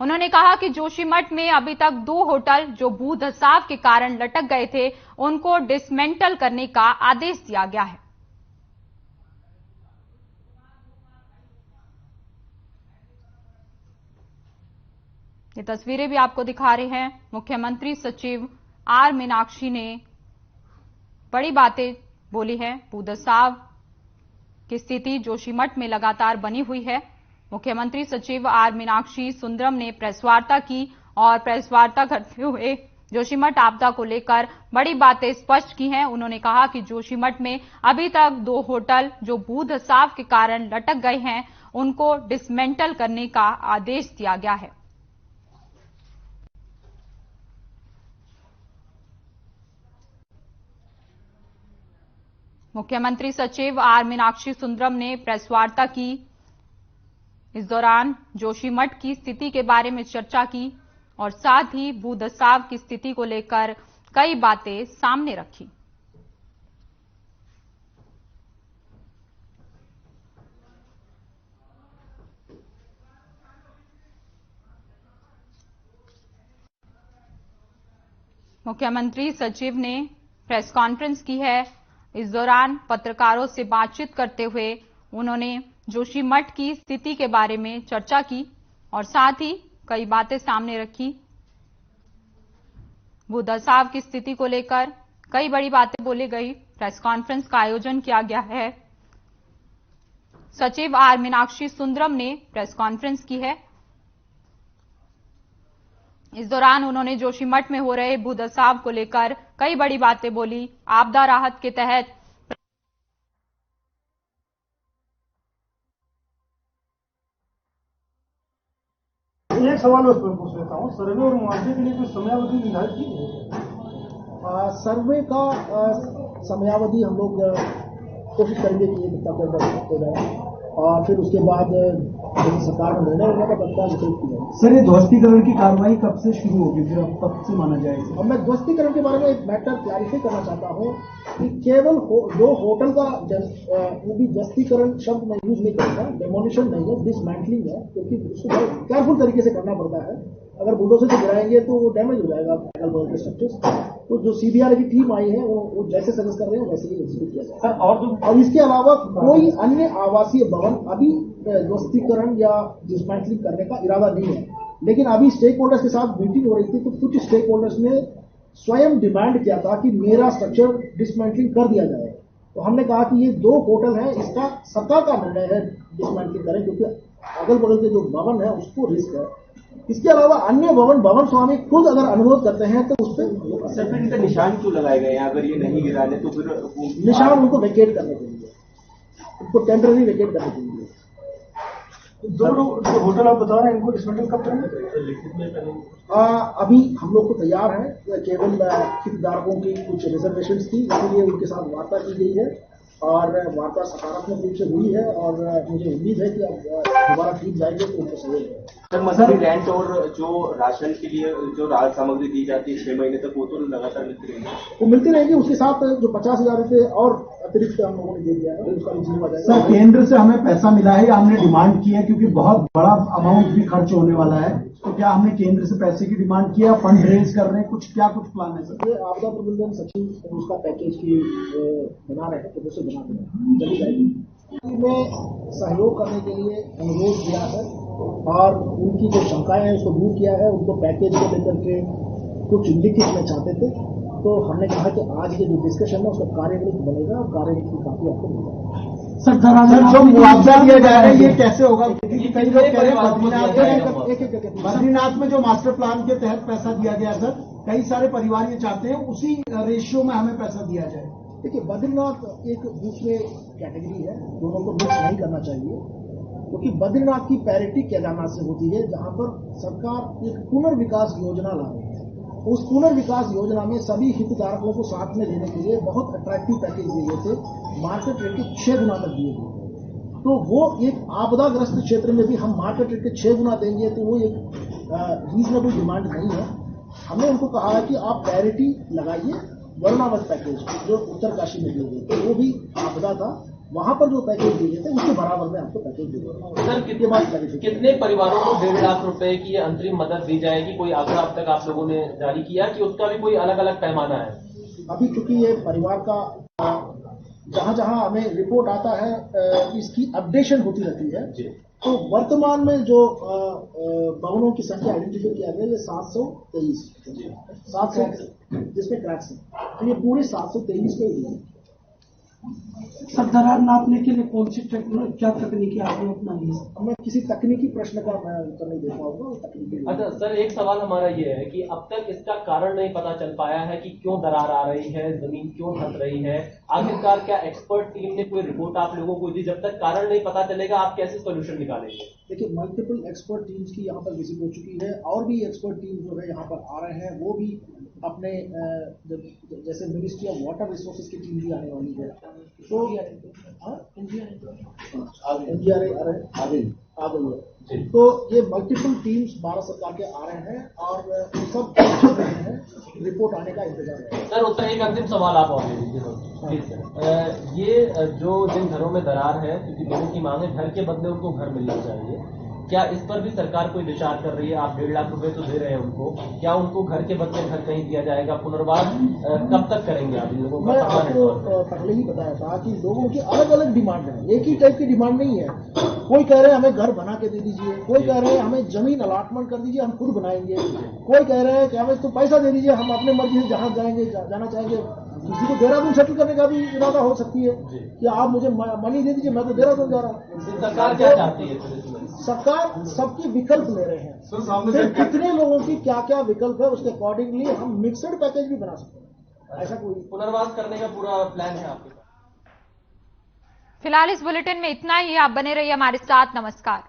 उन्होंने कहा कि जोशीमठ में अभी तक 2 होटल जो भू धसाव के कारण लटक गए थे, उनको डिसमेंटल करने का आदेश दिया गया है। ये तस्वीरें भी आपको दिखा रहे हैं। मुख्यमंत्री सचिव आर मीनाक्षी ने बड़ी बातें बोली है। भू धसाव की स्थिति जोशीमठ में लगातार बनी हुई है। मुख्यमंत्री सचिव आर मीनाक्षी सुंदरम ने प्रेस वार्ता की और प्रेस वार्ता करते हुए जोशीमठ आपदा को लेकर बड़ी बातें स्पष्ट की हैं। उन्होंने कहा कि जोशीमठ में अभी तक 2 होटल जो भू धसाव के कारण लटक गए हैं, उनको डिसमेंटल करने का आदेश दिया गया है। मुख्यमंत्री सचिव आर मीनाक्षी सुंदरम ने प्रेस वार्ता की। इस दौरान जोशीमठ की स्थिति के बारे में चर्चा की और साथ ही भू धसाव की स्थिति को लेकर कई बातें सामने रखी। मुख्यमंत्री सचिव ने प्रेस कॉन्फ्रेंस की है। इस दौरान पत्रकारों से बातचीत करते हुए उन्होंने जोशीमठ की स्थिति के बारे में चर्चा की और साथ ही कई बातें सामने रखी। भू धसाव की स्थिति को लेकर कई बड़ी बातें बोली गई। प्रेस कॉन्फ्रेंस का आयोजन किया गया है। सचिव आर मीनाक्षी सुंदरम ने प्रेस कॉन्फ्रेंस की है। इस दौरान उन्होंने जोशीमठ में हो रहे भू धसाव को लेकर कई बड़ी बातें बोली। आपदा राहत के तहत एक सवाल उस पर पूछ लेता हूँ, सर्वे और मुआवजे के लिए कोई समयावधि निर्धारित की है? सर्वे का समयावधि हम लोग कोशिश करेंगे कि ये कितना पेपर हो जाए और फिर उसके बाद जैसे सरकार में निर्णय होगा तब तक वितरित की जाएगी। सर, ये ध्वस्तीकरण की कार्रवाई कब से शुरू होगी, जो अब कब से माना जाएगा? और मैं ध्वस्तीकरण के बारे में एक मैटर क्लैरिफाई करना चाहता हूँ कि केवल 2 होटल का वो भी ध्वस्तीकरण शब्द मैं यूज नहीं करूँगा, डेमोलिशन नहीं है, डिसमेंटलिंग है, क्योंकि उसको बहुत केयरफुल तरीके से करना पड़ता है। अगर बुलडोजर से गिराएंगे तो वो डैमेज हो जाएगा के स्ट्रक्चर्स। तो जो सीबीआर की टीम आई है वो जैसे सजेस्ट कर रहे हैं वैसे ही एग्जीक्यूट किया जाए। सर, और इसके अलावा कोई अन्य आवासीय भवन अभी ध्वस्तीकरण या डिसमेंटलिंग करने का इरादा नहीं है। लेकिन अभी स्टेक होल्डर्स के साथ मीटिंग हो रही थी तो कुछ स्टेक होल्डर्स ने स्वयं डिमांड किया था कि मेरा स्ट्रक्चर डिसमेंटलिंग कर दिया जाए। तो हमने कहा कि ये 2 होटल है, इसका सरकार का निर्णय है डिसमेंटलिंग करें, क्योंकि अगल बगल के जो भवन है उसको रिस्क है। इसके अलावा अन्य भवन स्वामी खुद अगर अनुरोध करते हैं तो उस पर इनका निशान क्यों लगाए गए हैं? अगर ये नहीं गिराने तो फिर निशान उनको वेकेट करने के लिए, उनको टेम्पररी वेकेट करने के लिए। जो होटल आप बता रहे हैं इनको डिसमेंटल कब करेंगे? अभी हम लोग को तैयार है, केवल हितधारकों की कुछ रिजर्वेशन थी, इसलिए उनके साथ वार्ता की गई है और वार्ता सकारात्मक रूप से हुई है और मुझे उम्मीद है कि अब दोबारा ठीक जाएंगे तो उनको सहयोग है। सर, मंथली रेंट और जो राशन के लिए जो राहत सामग्री दी जाती है 6 महीने तक, वो तो लगातार मिलती रहेगी? वो मिलती रहेगी। उसके साथ जो 50,000 रुपये और अतिरिक्त हम लोगों ने दे दिया है उसका भी जिम्मेदार जाएगा। सर, केंद्र से हमें पैसा मिला है या हमने डिमांड की है, क्योंकि बहुत बड़ा अमाउंट भी खर्च होने वाला है, तो क्या हमने केंद्र से पैसे की डिमांड किया, फंड रेज कर रहे हैं, क्या कुछ प्लान है सर? ये आपदा प्रबंधन सचिव उसका पैकेज की बना रहे हैं, तो उसे बना देंगे चली जाएगी। में सहयोग करने के लिए अनुरोध किया है और उनकी जो शंकाएं हैं उसको दूर किया है। उनको पैकेज को लेकर के कुछ लिखित में चाहते थे, तो हमने कहा कि आज के जो डिस्कशन है उसका कार्यनीति बनेगा और कार्यनीति काफी आपको मिलेगा। सर, जो मुआवजा दिया जा रहा है ये कैसे होगा? क्योंकि कई लोग कह रहे हैं बद्रीनाथ में जो मास्टर प्लान के तहत पैसा दिया गया सर, कई सारे परिवार ये चाहते हैं उसी रेशियो में हमें पैसा दिया जाए। देखिए, बद्रीनाथ एक दूसरे कैटेगरी है, दोनों को मिक्स नहीं करना चाहिए, क्योंकि बद्रीनाथ की पैरिटी केदारनाथ से होती है, जहां पर सरकार एक पुनर्विकास योजना ला रही है। उस पुनर्विकास योजना में सभी हितधारकों को साथ में लेने के लिए बहुत अट्रैक्टिव पैकेज दिए गए थे, मार्केट रेट के 6 गुना तक दिए गए। तो वो एक आपदाग्रस्त क्षेत्र में भी हम मार्केट रेट के 6 गुना देंगे तो वो एक रीजनेबल डिमांड नहीं है। हमने उनको कहा है कि आप पैरिटी लगाइए। वरुणावत पैकेज जो उत्तरकाशी में दिए गए तो वो भी आपदा था, वहां पर जो पैकेज दिए गए थे उसके बराबर में आपको पैकेज दिए। सर कितने परिवारों को 1.5 लाख रुपए की अंतरिम मदद दी जाएगी, कोई आंकड़ा अब तक आप लोगों ने जारी किया कि उसका भी कोई अलग अलग पैमाना है? अभी चूंकि ये परिवार का जहां जहां हमें रिपोर्ट आता है इसकी अपडेशन होती रहती है। तो वर्तमान में जो भवनों की संख्या आइडेंटिफाई किया गया ये 723 जिसमें क्रैक्स है, तो ये पूरे 723 पे ही है। सर दरार नापने के लिए कौन सी क्या तकनीकी आपने अपनाई है? मैं किसी तकनीकी प्रश्न का मैं उत्तर नहीं दे पाऊंगा तकनीकी। अच्छा सर, एक सवाल हमारा ये है कि अब तक इसका कारण नहीं पता चल पाया है कि क्यों दरार आ रही है, जमीन क्यों धंस रही है। आखिरकार क्या एक्सपर्ट टीम ने कोई रिपोर्ट आप लोगों को दी? जब तक कारण नहीं पता चलेगा आप कैसे सोल्यूशन निकालेंगे? देखिए, मल्टीपल एक्सपर्ट टीम्स की यहाँ पर विजिट हो चुकी है और भी एक्सपर्ट टीम जो है यहाँ पर आ रहे हैं, वो भी अपने जैसे मिनिस्ट्री ऑफ वाटर रिसोर्सेज की टीम भी आने वाली है। तो NDRA आ गई है। तो ये मल्टीपल टीम्स भारत सरकार के आ रहे हैं और सब चल रहे हैं, रिपोर्ट आने का इंतजार है। सर उसका एक अंतिम सवाल आप और ले लीजिए प्लीज सर। ये जो जिन घरों में दरार है, क्योंकि लोगों की मांग है घर के बदले उनको घर मिलना चाहिए, क्या इस पर भी सरकार कोई विचार कर रही है? आप 1.5 लाख रुपए तो दे रहे हैं उनको, क्या उनको घर के बदले घर कहीं दिया जाएगा? पुनर्वास कब तक करेंगे आप इन लोगों का? मैं आपको पहले ही बताया था कि लोगों की अलग अलग डिमांड है, एक ही टाइप की डिमांड नहीं है। कोई कह रहे हैं हमें घर बना के दे दीजिए, कोई कह रहे हैं हमें जमीन अलॉटमेंट कर दीजिए हम खुद बनाएंगे, कोई कह रहे हैं कि हमें तो पैसा दे दीजिए हम अपने मर्जी से जहां जाना चाहेंगे। किसी को देहरादून सेटल करने का भी इरादा हो सकती है कि आप मुझे मनी दे दीजिए, मैं तो देहरादून जा रहा हूँ। सरकार क्या चाहती है? सरकार सबकी विकल्प ले रहे हैं, फिर कितने लोगों की क्या क्या विकल्प है उसके अकॉर्डिंगली हम मिक्सड पैकेज भी बना सकते हैं। ऐसा कोई पुनर्वास करने का पूरा प्लान है आपके पास? फिलहाल इस बुलेटिन में इतना ही। आप बने रहिए हमारे साथ। नमस्कार।